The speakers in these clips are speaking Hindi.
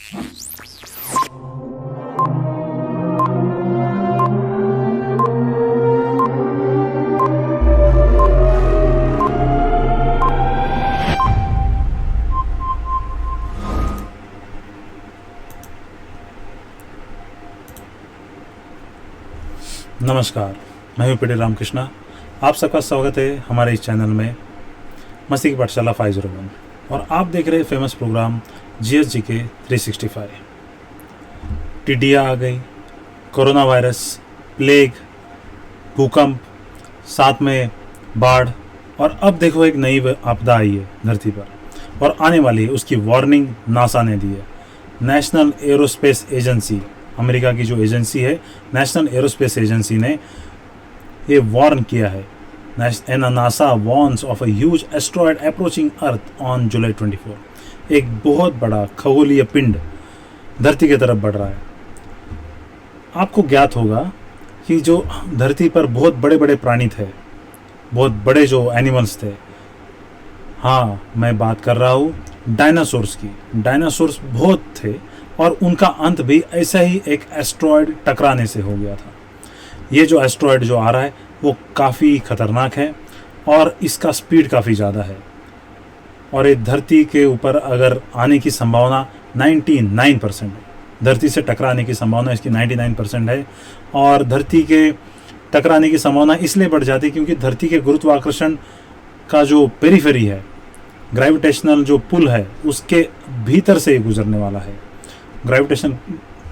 नमस्कार, मैं हूं पीडी रामकृष्णा। आप सबका स्वागत है हमारे इस चैनल में मस्ती की पाठशाला 501 और आप देख रहे हैं फेमस प्रोग्राम GSGK 365। टिड्डियाँ आ गई, कोरोना वायरस, प्लेग, भूकंप, साथ में बाढ़ और अब देखो एक नई आपदा आई है धरती पर और आने वाली है। उसकी वार्निंग नासा ने दी है। नेशनल एरोस्पेस एजेंसी, अमेरिका की जो एजेंसी है नेशनल एरोस्पेस एजेंसी ने ये वार्न किया है। NASA warns of a huge asteroid approaching earth on July 24। एक बहुत बड़ा खगोलीय पिंड धरती की तरफ बढ़ रहा है। आपको ज्ञात होगा कि जो धरती पर बहुत बड़े बड़े प्राणी थे, बहुत बड़े जो एनिमल्स थे, हाँ मैं बात कर रहा हूँ डायनासोर्स की। डायनासोर्स बहुत थे और उनका अंत भी ऐसा ही एक एस्ट्रॉयड टकराने से हो गया था। ये जो एस्ट्रॉयड जो आ रहा है वो काफ़ी ख़तरनाक है और इसका स्पीड काफ़ी ज़्यादा है और ये धरती के ऊपर अगर आने की संभावना 99% है। धरती से टकराने की संभावना इसकी 99% है और धरती के टकराने की संभावना इसलिए बढ़ जाती है क्योंकि धरती के गुरुत्वाकर्षण का जो पेरिफेरी है, ग्रेविटेशनल जो पुल है, उसके भीतर से गुजरने वाला है। ग्रेविटेशन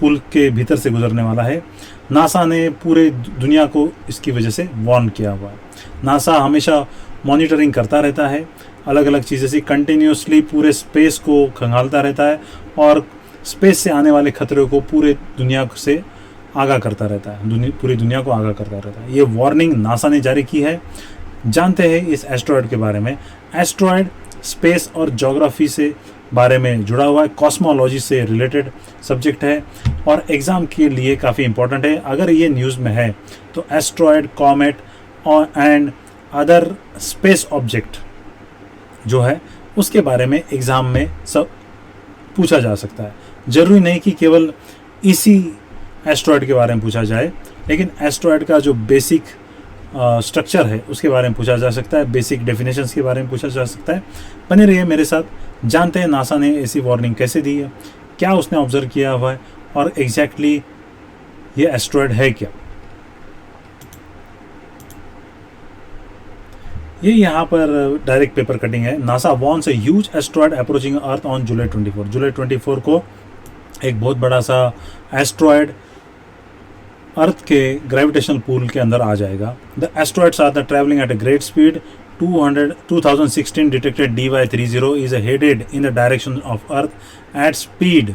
पुल के भीतर से गुजरने वाला है। नासा ने पूरे दुनिया को इसकी वजह से वार्न किया हुआ है। नासा हमेशा मॉनिटरिंग करता रहता है, अलग अलग चीज़ें से कंटिन्यूसली पूरे स्पेस को खंगालता रहता है और स्पेस से आने वाले खतरे को पूरे दुनिया से आगाह करता रहता है, पूरी दुनिया को आगाह करता रहता है। ये वार्निंग नासा ने जारी की है। जानते हैं इस एस्ट्रॉयड के बारे में। एस्ट्रॉयड स्पेस और ज्योग्राफी से बारे में जुड़ा हुआ है, कॉस्मोलॉजी से रिलेटेड सब्जेक्ट है और एग्ज़ाम के लिए काफ़ी इंपॉर्टेंट है। अगर ये न्यूज़ में है तो एस्ट्रॉयड, कॉमेट और एंड अदर स्पेस ऑब्जेक्ट जो है उसके बारे में एग्ज़ाम में सब पूछा जा सकता है। ज़रूरी नहीं कि केवल इसी एस्ट्रॉयड के बारे में पूछा जाए, लेकिन एस्ट्रॉयड का जो बेसिक स्ट्रक्चर है उसके बारे में पूछा जा सकता है, बेसिक डेफिनेशंस के बारे में पूछा जा सकता है। बने रहिए मेरे साथ, जानते हैं नासा ने ऐसी वार्निंग कैसे दी है, क्या उसने ऑब्जर्व किया हुआ है और एग्जैक्टली ये एस्ट्रॉयड है क्या। ये यहाँ पर डायरेक्ट पेपर कटिंग है। NASA warns a huge asteroid approaching earth on July 24। जुलाई 24 को एक बहुत बड़ा सा एस्ट्रॉयड अर्थ के ग्रेविटेशनल पूल के अंदर आ जाएगा। The asteroids are the travelling at a great speed. 2016 detected DY30 is headed in the direction of Earth at speed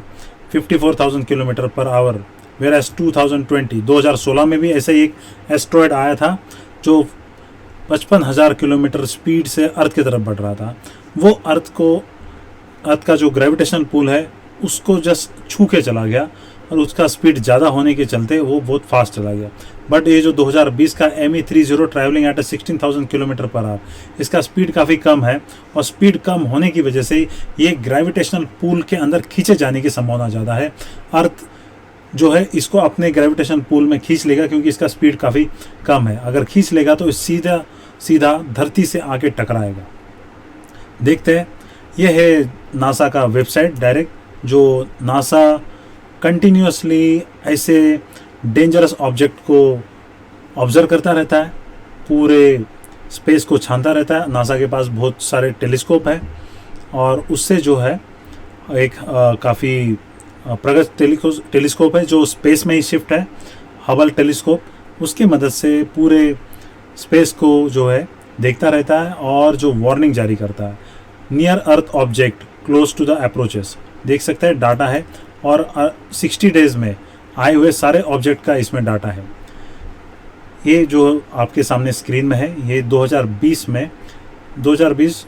54,000 km/h, whereas 2016 में भी ऐसा ही एक एस्ट्रॉयड आया था जो 55,000 किलोमीटर स्पीड से अर्थ की तरफ बढ़ रहा था। वो अर्थ का जो ग्रेविटेशनल पुल है उसको जस्ट छू के चला गया और उसका स्पीड ज़्यादा होने के चलते वो बहुत फास्ट चला गया। बट ये जो 2020 का ME30 ट्रैवलिंग एट 16,000 km/h, इसका स्पीड काफ़ी कम है और स्पीड कम होने की वजह से ये ग्रेविटेशनल पूल के अंदर खींचे जाने की संभावना ज़्यादा है। अर्थ जो है इसको अपने ग्रेविटेशनल पूल में खींच लेगा क्योंकि इसका स्पीड काफ़ी कम है। अगर खींच लेगा तो सीधा धरती से आके टकराएगा। देखते हैं, ये है नासा का वेबसाइट डायरेक्ट, जो नासा कंटिन्यूसली ऐसे डेंजरस ऑब्जेक्ट को ऑब्जर्व करता रहता है, पूरे स्पेस को छानता रहता है। नासा के पास बहुत सारे टेलीस्कोप है और उससे जो है एक काफ़ी प्रगत टेलीस्कोप है जो स्पेस में ही शिफ्ट है, हबल टेलीस्कोप। उसकी मदद से पूरे स्पेस को जो है देखता रहता है और जो वार्निंग जारी करता है। Near earth object close to the approaches, देख सकते हैं डाटा है और 60 डेज में आए हुए सारे ऑब्जेक्ट का इसमें डाटा है। ये जो आपके सामने स्क्रीन में है ये 2020 में 22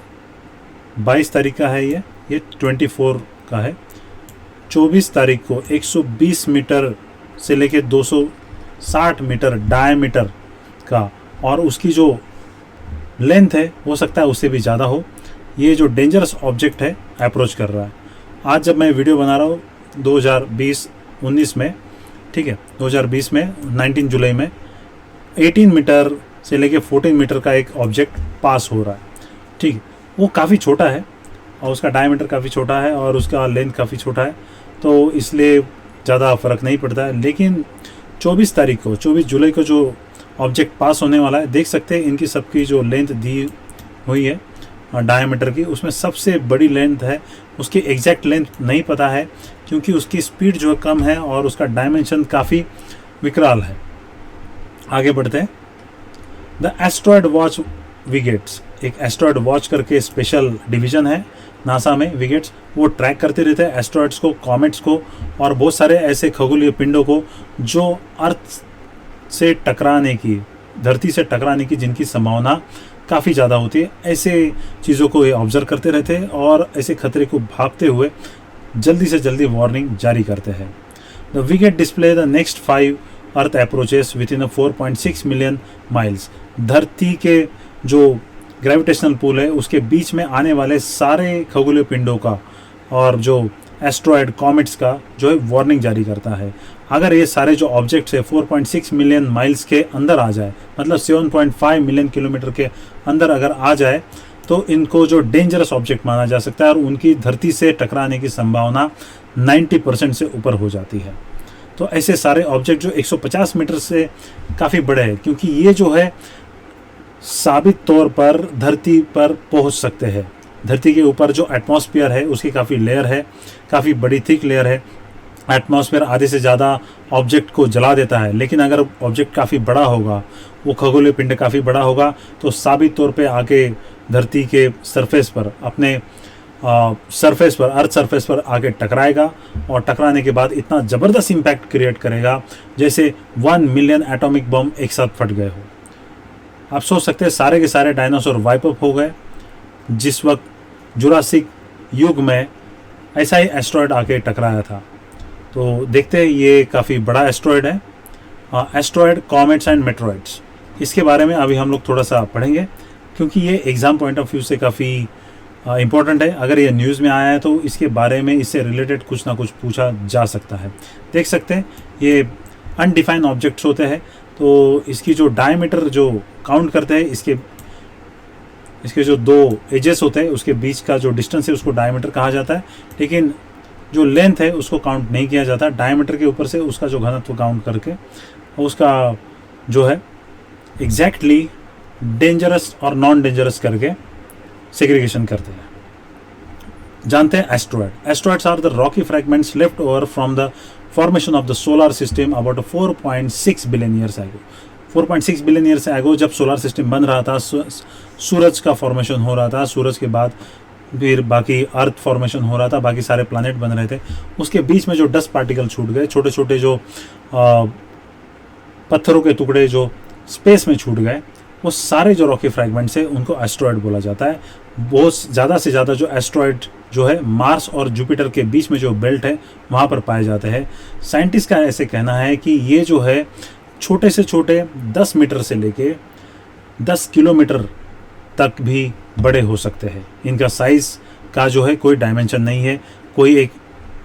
तारीख का है। ये 24 का है। 24 तारीख को 120 मीटर से लेके 260 मीटर डायमीटर का और उसकी जो लेंथ है हो सकता है उससे भी ज़्यादा हो। ये जो डेंजरस ऑब्जेक्ट है अप्रोच कर रहा है। आज जब मैं वीडियो बना रहा हूँ 2020-19 में, ठीक है, 2020 में 19 जुलाई में 18 मीटर से लेके 14 मीटर का एक ऑब्जेक्ट पास हो रहा है, ठीक है। वो काफ़ी छोटा है और उसका डायमीटर काफ़ी छोटा है और उसका लेंथ काफ़ी छोटा है, तो इसलिए ज़्यादा फ़र्क नहीं पड़ता है। लेकिन 24 जुलाई को जो ऑब्जेक्ट पास होने वाला है, देख सकते हैं इनकी सबकी जो लेंथ दी हुई है डायमीटर की, उसमें सबसे बड़ी लेंथ है, उसकी एग्जैक्ट लेंथ नहीं पता है क्योंकि उसकी स्पीड जो कम है और उसका डायमेंशन काफ़ी विकराल है। आगे बढ़ते हैं। द एस्ट्रॉयड वॉच विगेट्स, एक एस्ट्रॉयड वॉच करके स्पेशल डिवीज़न है नासा में, विगेट्स, वो ट्रैक करते रहते हैं एस्ट्रॉयड्स को, कॉमेट्स को और बहुत सारे ऐसे खगोलीय पिंडों को जो अर्थ से टकराने की, धरती से टकराने की जिनकी संभावना काफ़ी ज़्यादा होती है। ऐसे चीज़ों को ये ऑब्जर्व करते रहते हैं और ऐसे खतरे को भागते हुए जल्दी से जल्दी वार्निंग जारी करते हैं। The wicket display the next 5 earth approaches with in 4.6 million miles. धरती के जो ग्रेविटेशनल पुल है उसके बीच में आने वाले सारे खगोलीय पिंडों का और जो एस्ट्रॉयड कॉमेट्स का जो है वार्निंग जारी करता है। अगर ये सारे जो ऑब्जेक्ट्स है 4.6 मिलियन माइल्स के अंदर आ जाए, मतलब 7.5 मिलियन किलोमीटर के अंदर अगर आ जाए, तो इनको जो डेंजरस ऑब्जेक्ट माना जा सकता है और उनकी धरती से टकराने की संभावना 90% से ऊपर हो जाती है। तो ऐसे सारे ऑब्जेक्ट जो 150 मीटर से काफ़ी बड़े हैं, क्योंकि ये जो है साबित तौर पर धरती पर पहुंच सकते हैं। धरती के ऊपर जो एटमॉस्फेयर है उसकी काफ़ी लेयर है, काफ़ी बड़ी थिक लेयर है। एटमॉस्फेयर आधे से ज़्यादा ऑब्जेक्ट को जला देता है, लेकिन अगर ऑब्जेक्ट काफ़ी बड़ा होगा, वो खगोलीय पिंड काफ़ी बड़ा होगा, तो साबित तौर पे आके धरती के सरफेस पर, अपने सरफेस पर, अर्थ सरफेस पर आके टकराएगा और टकराने के बाद इतना ज़बरदस्त इम्पैक्ट क्रिएट करेगा जैसे 1 मिलियन एटॉमिक बम एक साथ फट गए हो। आप सोच सकते हैं सारे के सारे डायनासोर वाइप अप हो गए जिस वक्त जुरासिक युग में ऐसा ही एस्ट्रॉयड आके टकराया था। तो देखते हैं, ये काफ़ी बड़ा एस्ट्रॉयड है। एस्ट्रॉयड, कॉमेट्स एंड मेट्रॉयड्स, इसके बारे में अभी हम लोग थोड़ा सा पढ़ेंगे क्योंकि ये एग्ज़ाम पॉइंट ऑफ व्यू से काफ़ी इम्पोर्टेंट है। अगर ये न्यूज़ में आया है तो इसके बारे में, इससे रिलेटेड कुछ ना कुछ पूछा जा सकता है। देख सकते हैं ये अनडिफाइंड ऑब्जेक्ट्स होते हैं, तो इसकी जो डायमीटर जो काउंट करते हैं, इसके जो 2 एजेस होते हैं उसके बीच का जो डिस्टेंस है उसको डायमीटर कहा जाता है, लेकिन जो लेंथ है उसको काउंट नहीं किया जाता। डायमीटर के ऊपर से उसका जो घनत्व काउंट करके उसका जो है एग्जैक्टली डेंजरस और नॉन डेंजरस करके सेग्रीगेशन करते हैं। जानते हैं asteroid. Asteroids are the rocky fragments left over from the formation of the solar system about 4.6 billion years ago. 4.6 billion years एगो जब सोलर सिस्टम बन रहा था, सूरज का फॉर्मेशन हो रहा था, सूरज के बाद फिर बाकी अर्थ फॉर्मेशन हो रहा था, बाकी सारे प्लैनेट बन रहे थे, उसके बीच में जो डस्ट पार्टिकल छूट गए, छोटे छोटे जो पत्थरों के टुकड़े जो स्पेस में छूट गए, वो सारे जो रॉकी फ्रैगमेंट्स है उनको एस्ट्रॉयड बोला जाता है। बहुत ज़्यादा से ज़्यादा जो एस्ट्रॉयड जो है मार्स और जुपिटर के बीच में जो बेल्ट है वहाँ पर पाए जाते हैं। साइंटिस्ट का ऐसे कहना है कि ये जो है छोटे से छोटे 10 मीटर से लेके 10 किलोमीटर तक भी बड़े हो सकते हैं। इनका साइज़ का जो है कोई डायमेंशन नहीं है, कोई एक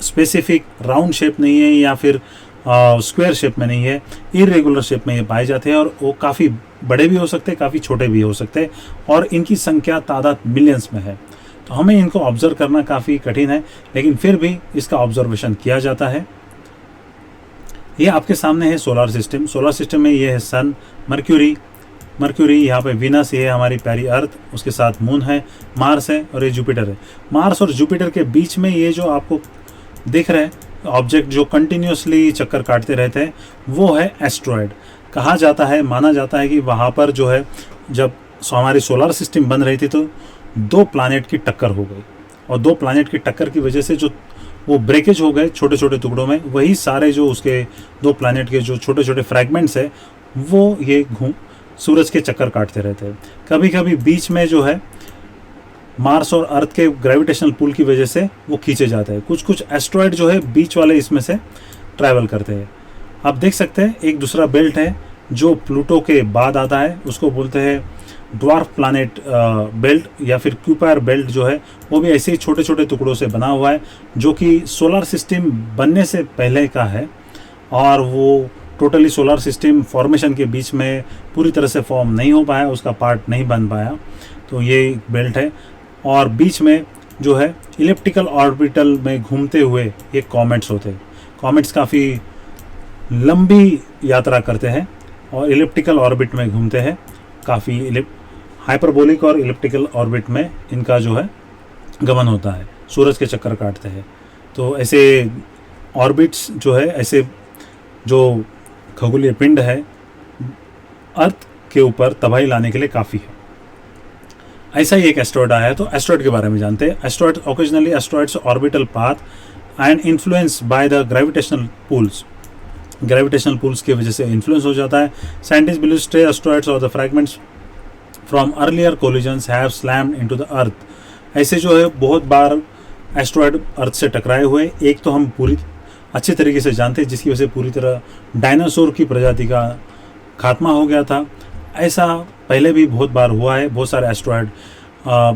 स्पेसिफिक राउंड शेप नहीं है या फिर स्क्वायर शेप में नहीं है, इरेगुलर शेप में ये पाए जाते हैं और वो काफ़ी बड़े भी हो सकते हैं, काफ़ी छोटे भी हो सकते हैं और इनकी संख्या तादाद मिलियंस में है। तो हमें इनको ऑब्जर्व करना काफ़ी कठिन है, लेकिन फिर भी इसका ऑब्जर्वेशन किया जाता है। ये आपके सामने है सोलर सिस्टम। सोलर सिस्टम में ये है सन, मर्क्यूरी, यहाँ पे वीनस, ये है हमारी प्यारी अर्थ, उसके साथ मून है, मार्स है और ये जुपिटर है। मार्स और जुपिटर के बीच में ये जो आपको दिख रहे हैं ऑब्जेक्ट जो कंटिन्यूसली चक्कर काटते रहते हैं वो है एस्ट्रॉयड। कहा जाता है, माना जाता है कि वहाँ पर जो है जब हमारी सोलर सिस्टम बन रही थी तो 2 प्लैनेट की टक्कर हो गई और 2 प्लैनेट की टक्कर की वजह से जो वो ब्रेकेज हो गए छोटे छोटे टुकड़ों में, वही सारे जो उसके 2 प्लैनेट के जो छोटे छोटे फ्रैगमेंट्स है वो ये सूरज के चक्कर काटते रहते हैं। कभी कभी बीच में जो है मार्स और अर्थ के ग्रेविटेशनल पुल की वजह से वो खींचे जाते हैं। कुछ कुछ एस्ट्रॉयड जो है बीच वाले इसमें से ट्रैवल करते हैं। आप देख सकते हैं एक दूसरा बेल्ट है जो प्लूटो के बाद आता है, उसको बोलते हैं ड्वार्फ प्लैनेट बेल्ट या फिर क्यूपायर बेल्ट जो है वो भी ऐसे ही छोटे छोटे टुकड़ों से बना हुआ है, जो कि सोलर सिस्टम बनने से पहले का है और वो टोटली सोलर सिस्टम फॉर्मेशन के बीच में पूरी तरह से फॉर्म नहीं हो पाया, उसका पार्ट नहीं बन पाया। तो ये एक बेल्ट है और बीच में जो है इलिप्टिकल ऑर्बिटल में घूमते हुए ये कॉमेट्स होते हैं। कॉमेट्स काफ़ी लंबी यात्रा करते हैं और इलिप्टिकल ऑर्बिट में घूमते हैं, काफ़ी हाइपरबोलिक और इलिप्टिकल ऑर्बिट में इनका जो है गमन होता है, सूरज के चक्कर काटते हैं। तो ऐसे ऑर्बिट्स जो है, ऐसे जो खगोलीय पिंड है अर्थ के ऊपर तबाही लाने के लिए काफ़ी है। ऐसा ही एक एस्ट्रॉयड आया है, तो एस्ट्रॉयड के बारे में जानते हैं। Asteroid occasionally asteroids orbital path and influence by the gravitational pools, gravitational pools की वजह से इन्फ्लुएंस हो जाता है। साइंटिस्ट बिलीव स्ट्रे एस्ट्रॉयड्स और the fragments from earlier collisions have slammed into the earth. ऐसे जो है बहुत बार एस्ट्रॉयड अर्थ से टकराए हुए, एक तो हम पूरी अच्छे तरीके से जानते हैं जिसकी वजह से पूरी तरह डायनासोर की प्रजाति का खात्मा हो गया था। ऐसा पहले भी बहुत बार हुआ है, बहुत सारे एस्ट्रॉयड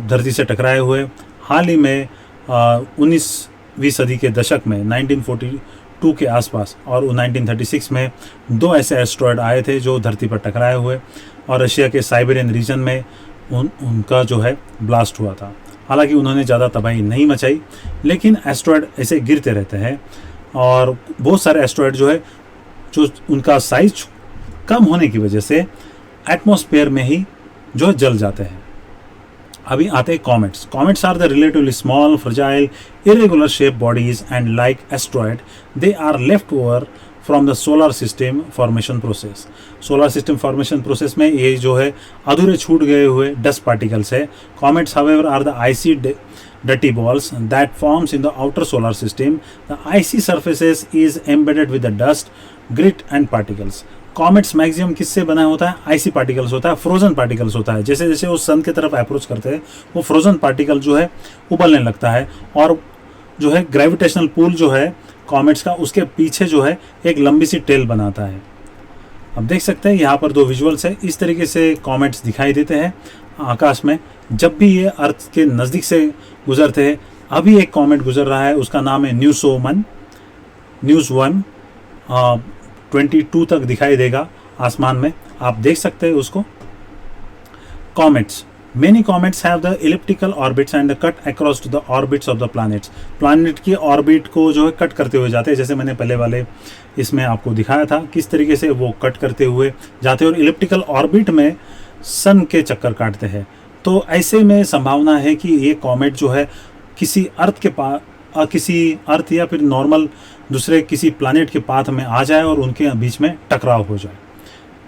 धरती से टकराए हुए। हाल ही में 19वीं सदी के दशक में 1942 के आसपास और 1936 में 2 ऐसे एस्ट्रॉयड आए थे जो धरती पर टकराए हुए और रशिया के साइबेरियन रीजन में उनका जो है ब्लास्ट हुआ था। हालांकि उन्होंने ज़्यादा तबाही नहीं मचाई, लेकिन एस्ट्रॉयड ऐसे गिरते रहते हैं और बहुत सारे एस्ट्रॉयड जो है जो उनका साइज कम होने की वजह से एटमॉस्फेयर में ही जो जल जाते हैं। अभी आते हैं comets. Comets are the relatively small fragile irregular shape bodies and like asteroid they are left over from the solar system formation process. Solar system formation process में ये जो है अधूरे छूट गए हुए डस्ट पार्टिकल्स है। Comets however are the icy dirty balls that forms in the outer solar system. The icy surfaces is embedded with the dust, grit and particles. Comets maximum किससे बना होता है? आइसी पार्टिकल्स होता है, फ्रोजन पार्टिकल्स होता है। जैसे जैसे वो सन की तरफ अप्रोच करते हैं वो फ्रोजन पार्टिकल जो है उबलने लगता है और जो है ग्रेविटेशनल पूल जो है कॉमेट्स का उसके पीछे जो है एक लंबी सी टेल बनाता है। अब देख सकते हैं यहाँ पर 2 विजुअल्स है। इस तरीके से कॉमेट्स दिखाई देते हैं आकाश में जब भी ये अर्थ के नज़दीक से गुजरते हैं। अभी एक कॉमेट गुजर रहा है, उसका नाम है न्यूज़ 1 22 तक दिखाई देगा आसमान में, आप देख सकते हैं उसको। Comets, many comets have the elliptical orbits and cut across to the orbits of the planets. Planet की ऑर्बिट को जो है कट करते हुए जाते हैं, जैसे मैंने पहले वाले इसमें आपको दिखाया था किस तरीके से वो कट करते हुए जाते हैं और इलिप्टिकल ऑर्बिट में सन के चक्कर काटते हैं। तो ऐसे में संभावना है कि ये कॉमेट जो है किसी अर्थ के पास किसी अर्थ या फिर नॉर्मल दूसरे किसी प्लैनेट के पाथ में आ जाए और उनके बीच में टकराव हो जाए,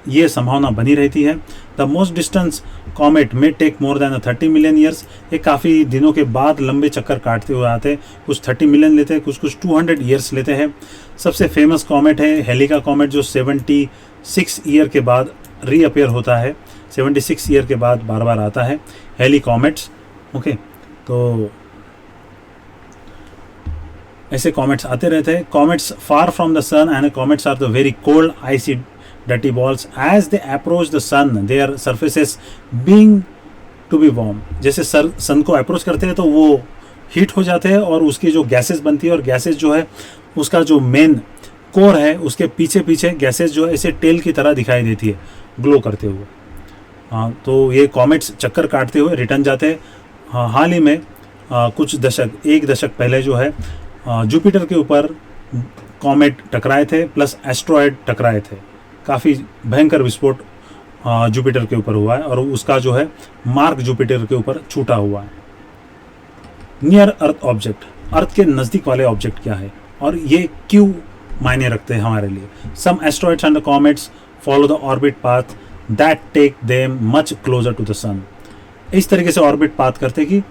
ये संभावना बनी रहती है। The most distance comet may take more than 30 million years. ये काफ़ी दिनों के बाद लंबे चक्कर काटते हुए आते हैं, कुछ 30 मिलियन लेते हैं, कुछ 200 ईयर्स लेते हैं। सबसे फेमस कॉमेट है हेलिका कॉमेट जो 76 ईयर के बाद रीअपेयर होता है, 76 ईयर के बाद बार बार आता है हेली कॉमेट्स। ओके, तो ऐसे कॉमेट्स आते रहते हैं। Comets far from the sun and comets are the very cold icy dirty balls as they approach the sun, their surfaces being to be warm। जैसे सन को अप्रोच करते हैं तो वो हीट हो जाते हैं और उसकी जो गैसेस बनती है और गैसेस जो है उसका जो मेन कोर है उसके पीछे पीछे गैसेस जो है ऐसे टेल की तरह दिखाई देती है ग्लो करते हुए। हाँ, तो ये कॉमेट्स चक्कर काटते हुए रिटर्न जाते हैं। हाँ, हाल ही में एक दशक पहले जो है जुपिटर के ऊपर कॉमेट टकराए थे प्लस एस्ट्रॉयड टकराए थे। काफ़ी भयंकर विस्फोट जुपिटर के ऊपर हुआ है और उसका जो है मार्क जुपिटर के ऊपर छूटा हुआ है। नियर अर्थ ऑब्जेक्ट, अर्थ के नज़दीक वाले ऑब्जेक्ट क्या है और ये क्यों मायने रखते हैं हमारे लिए? Some asteroids and comets follow the orbit path that take them much closer to the sun. इस तरीके से ऑर्बिट पाथ करते कि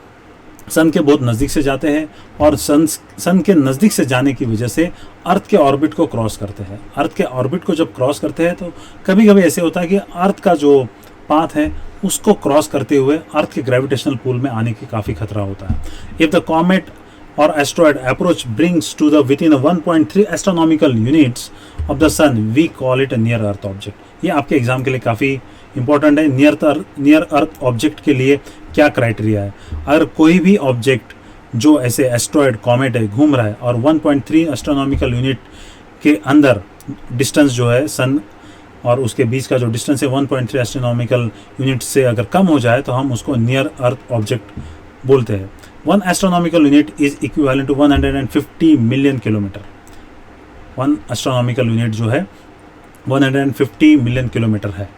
सन के बहुत नज़दीक से जाते हैं और सन के नज़दीक से जाने की वजह से अर्थ के ऑर्बिट को क्रॉस करते हैं। अर्थ के ऑर्बिट को जब क्रॉस करते हैं तो कभी कभी ऐसे होता है कि अर्थ का जो पाथ है उसको क्रॉस करते हुए अर्थ के ग्रेविटेशनल पूल में आने की काफ़ी खतरा होता है। If the comet or asteroid approach brings to the within 1.3 astronomical units of the sun, we call it a near earth object। ये आपके एग्जाम के लिए काफ़ी इंपॉर्टेंट है। नियर अर्थ ऑब्जेक्ट के लिए क्या क्राइटेरिया है? अगर कोई भी ऑब्जेक्ट जो ऐसे एस्ट्रॉयड कॉमेट है घूम रहा है और 1.3 एस्ट्रोनॉमिकल यूनिट के अंदर डिस्टेंस जो है सन और उसके बीच का जो डिस्टेंस है 1.3 एस्ट्रोनॉमिकल यूनिट से अगर कम हो जाए तो हम उसको नियर अर्थ ऑब्जेक्ट बोलते हैं। 1 astronomical unit is equivalent to 150 million kilometre. 1 astronomical unit जो है 150 मिलियन किलोमीटर है।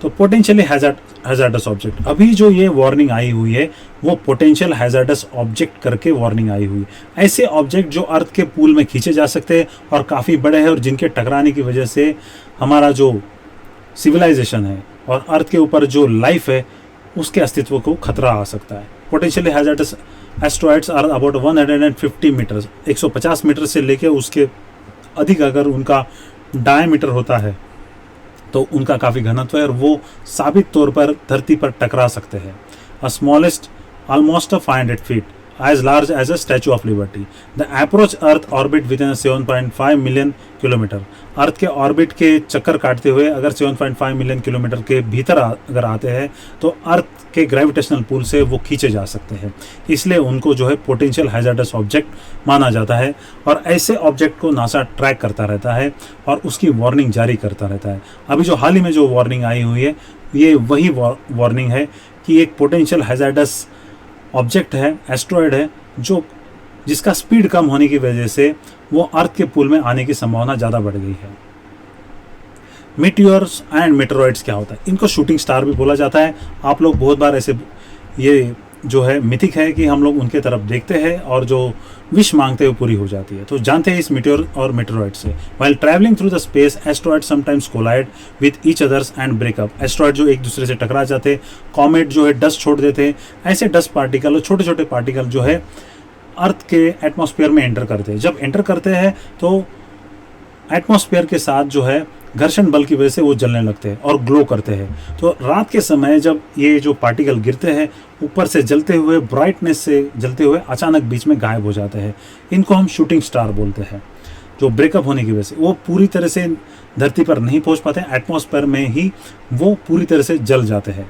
तो पोटेंशियली हैजार्डस ऑब्जेक्ट, अभी जो ये वार्निंग आई हुई है वो पोटेंशियल हैजार्डस ऑब्जेक्ट करके वार्निंग आई हुई है। ऐसे ऑब्जेक्ट जो अर्थ के पूल में खींचे जा सकते हैं और काफ़ी बड़े हैं और जिनके टकराने की वजह से हमारा जो सिविलाइजेशन है और अर्थ के ऊपर जो लाइफ है उसके अस्तित्व को खतरा आ सकता है। Potentially hazardous asteroids are about 150 metre, 150 metre से लेके उसके अधिक अगर उनका डायमीटर होता है तो उनका काफ़ी घनत्व है और वो साबित तौर पर धरती पर टकरा सकते हैं। A smallest almost 500 feet as large as a Statue of Liberty. The approach Earth orbit within a 7.5 million kilometre. Earth के ऑर्बिट के चक्कर काटते हुए अगर 7.5 मिलियन किलोमीटर के भीतर अगर आते हैं तो अर्थ के ग्रेविटेशनल पुल से वो खींचे जा सकते हैं, इसलिए उनको जो है पोटेंशियल हैजार्डस ऑब्जेक्ट माना जाता है। और ऐसे ऑब्जेक्ट को नासा ट्रैक करता रहता है और उसकी वार्निंग जारी करता रहता है। अभी जो हाल ही में जो वार्निंग आई हुई है ये वही वार्निंग है कि एक पोटेंशियल हैजार्डस ऑब्जेक्ट है, एस्ट्रॉयड है, जो जिसका स्पीड कम होने की वजह से वो अर्थ के पुल में आने की संभावना ज़्यादा बढ़ गई है। मीटियोर्स एंड मेटेरॉइड्स क्या होता है? इनको शूटिंग स्टार भी बोला जाता है। आप लोग बहुत बार ऐसे ये जो है मिथिक है कि हम लोग उनके तरफ देखते हैं और जो विश मांगते हुए पूरी हो जाती है। तो जानते हैं इस मीटियोर और मेटेरॉइड से। While travelling through the space asteroid sometimes collide with each others and break up. Asteroid जो एक दूसरे से टकरा जाते, कॉमेट जो है डस्ट छोड़ देते, ऐसे डस्ट पार्टिकल और छोटे छोटे पार्टिकल जो है अर्थ के एटमॉस्फेयर में एंटर करते हैं। जब एंटर करते हैं तो एटमॉस्फेयर के साथ जो है घर्षण बल की वजह से वो जलने लगते हैं और ग्लो करते हैं। तो रात के समय जब ये जो पार्टिकल गिरते हैं ऊपर से जलते हुए, ब्राइटनेस से जलते हुए अचानक बीच में गायब हो जाते हैं, इनको हम शूटिंग स्टार बोलते हैं। जो ब्रेकअप होने की वजह से वो पूरी तरह से धरती पर नहीं पहुंच पाते, एटमॉस्फेयर में ही वो पूरी तरह से जल जाते हैं।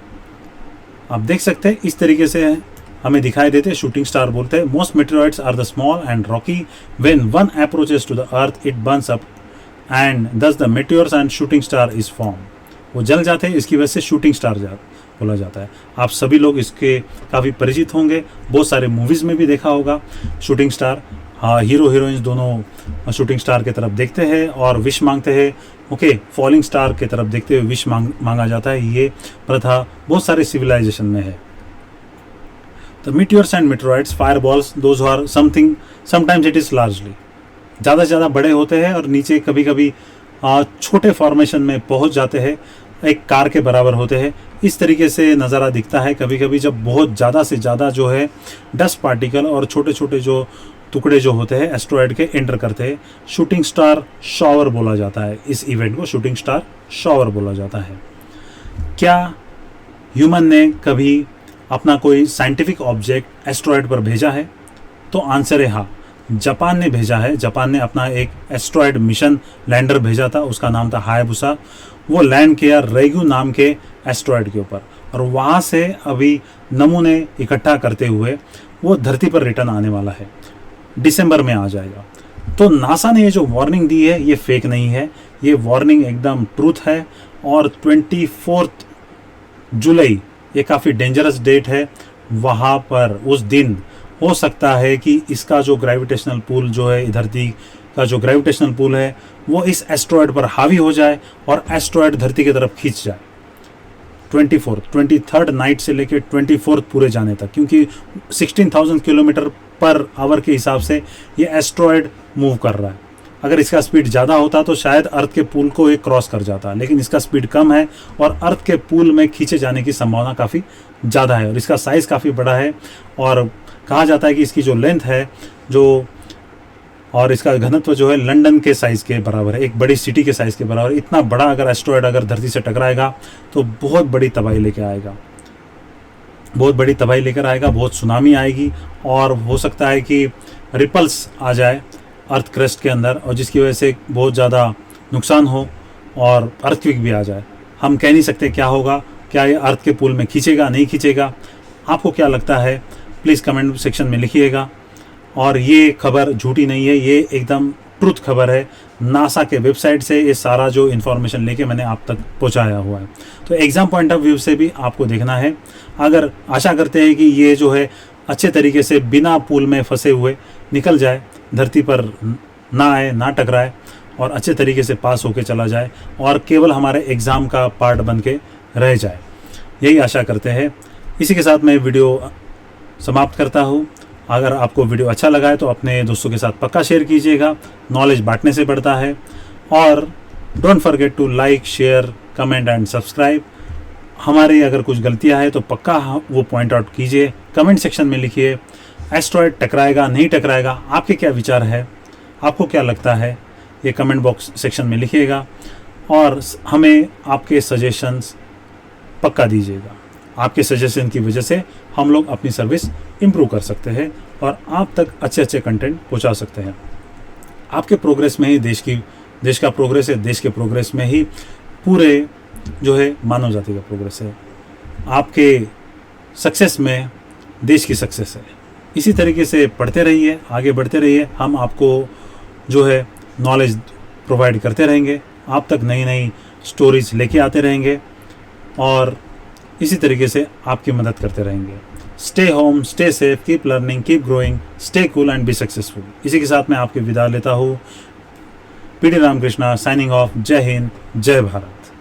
आप देख सकते हैं इस तरीके से हमें दिखाई देते हैं, शूटिंग स्टार बोलते हैं। Most meteoroids are the small and rocky. When one approaches to the earth it burns up and thus the meteors and shooting star is form. वो जल जाते हैं, इसकी वजह से शूटिंग स्टार बोला जाता है। आप सभी लोग इसके काफ़ी परिचित होंगे, बहुत सारे मूवीज़ में भी देखा होगा शूटिंग स्टार। हाँ, हीरो हीरोइंस दोनों शूटिंग स्टार की तरफ देखते हैं और विश मांगते हैं। ओके, फॉलिंग स्टार की तरफ देखते हुए विश मांगा जाता है। ये प्रथा बहुत सारे सिविलाइजेशन में है। The meteors and meteoroids, fireballs, those who are something, sometimes it is largely, ज़्यादा से ज़्यादा बड़े होते हैं और नीचे कभी कभी छोटे फॉर्मेशन में पहुंच जाते हैं, एक कार के बराबर होते हैं। इस तरीके से नज़ारा दिखता है कभी कभी जब बहुत ज़्यादा से ज़्यादा जो है डस्ट पार्टिकल और छोटे छोटे जो टुकड़े जो होते हैं एस्ट्रॉयड के एंटर करते हैं। शूटिंग स्टार शॉवर बोला जाता है, इस इवेंट को शूटिंग स्टार शॉवर बोला जाता है। क्या ह्यूमन ने कभी अपना कोई साइंटिफिक ऑब्जेक्ट एस्ट्रॉयड पर भेजा है? तो आंसर है हाँ, जापान ने भेजा है। जापान ने अपना एक एस्ट्रॉयड मिशन लैंडर भेजा था, उसका नाम था हायाबुसा। वो लैंड किया रेगू नाम के एस्ट्रॉयड के ऊपर और वहाँ से अभी नमूने इकट्ठा करते हुए वो धरती पर रिटर्न आने वाला है, दिसंबर में आ जाएगा। तो नासा ने ये जो वार्निंग दी है ये फेक नहीं है, ये वार्निंग एकदम ट्रूथ है। और 24 जुलाई ये काफ़ी डेंजरस डेट है। वहाँ पर उस दिन हो सकता है कि इसका जो ग्रेविटेशनल पुल जो है, धरती का जो ग्रेविटेशनल पुल है वो इस एस्ट्रॉयड पर हावी हो जाए और एस्ट्रॉयड धरती की तरफ खींच जाए 23rd नाइट से लेकर 24th पूरे जाने तक, क्योंकि 16,000 किलोमीटर पर आवर के हिसाब से ये एस्ट्रॉयड मूव कर रहा है। अगर इसका स्पीड ज़्यादा होता तो शायद अर्थ के पुल को ये क्रॉस कर जाता, लेकिन इसका स्पीड कम है और अर्थ के पुल में खींचे जाने की संभावना काफ़ी ज़्यादा है और इसका साइज़ काफ़ी बड़ा है। और कहा जाता है कि इसकी जो लेंथ है जो और इसका घनत्व जो है लंदन के साइज़ के बराबर है, एक बड़ी सिटी के साइज़ के बराबर। इतना बड़ा अगर एस्ट्रॉयड अगर धरती से टकराएगा तो बहुत बड़ी तबाही लेके आएगा। बहुत बड़ी तबाही लेकर आएगा, बहुत सुनामी आएगी और हो सकता है कि रिपल्स आ जाए अर्थ क्रस्ट के अंदर, और जिसकी वजह से बहुत ज़्यादा नुकसान हो और अर्थक्वेक भी आ जाए। हम कह नहीं सकते क्या होगा, क्या ये अर्थ के पुल में खींचेगा नहीं खींचेगा। आपको क्या लगता है प्लीज़ कमेंट सेक्शन में लिखिएगा। और ये खबर झूठी नहीं है, ये एकदम ट्रुथ खबर है। नासा के वेबसाइट से ये सारा जो इन्फॉर्मेशन लेके मैंने आप तक पहुंचाया हुआ है। तो एग्ज़ाम पॉइंट ऑफ व्यू से भी आपको देखना है। अगर आशा करते हैं कि ये जो है अच्छे तरीके से बिना पुल में फंसे हुए निकल जाए, धरती पर ना आए, ना टकराए और अच्छे तरीके से पास होके चला जाए और केवल हमारे एग्ज़ाम का पार्ट बन के रह जाए, यही आशा करते हैं। इसी के साथ मैं वीडियो समाप्त करता हूँ। अगर आपको वीडियो अच्छा लगा है तो अपने दोस्तों के साथ पक्का शेयर कीजिएगा, नॉलेज बांटने से बढ़ता है। और don't forget to like, share, comment and subscribe. हमारी अगर कुछ गलतियां हैं तो पक्का वो पॉइंट आउट कीजिए, कमेंट सेक्शन में लिखिए। एस्ट्रॉयड टकराएगा नहीं टकराएगा, आपके क्या विचार है, आपको क्या लगता है, ये कमेंट बॉक्स सेक्शन में लिखिएगा। और हमें आपके सजेशंस पक्का दीजिएगा। आपके सजेशन की वजह से हम लोग अपनी सर्विस इम्प्रूव कर सकते हैं और आप तक अच्छे अच्छे कंटेंट पहुंचा सकते हैं। आपके प्रोग्रेस में ही देश का प्रोग्रेस है, देश के प्रोग्रेस में ही पूरे जो है मानव जाति का प्रोग्रेस है। आपके सक्सेस में देश की सक्सेस है। इसी तरीके से पढ़ते रहिए, आगे बढ़ते रहिए। हम आपको जो है नॉलेज प्रोवाइड करते रहेंगे, आप तक नई नई स्टोरीज लेके आते रहेंगे और इसी तरीके से आपकी मदद करते रहेंगे। Stay home, stay safe, keep learning, keep growing, stay cool and be successful. इसी के साथ मैं आपकी विदा लेता हूँ। PD Ramakrishna signing off. जय हिंद, जय भारत।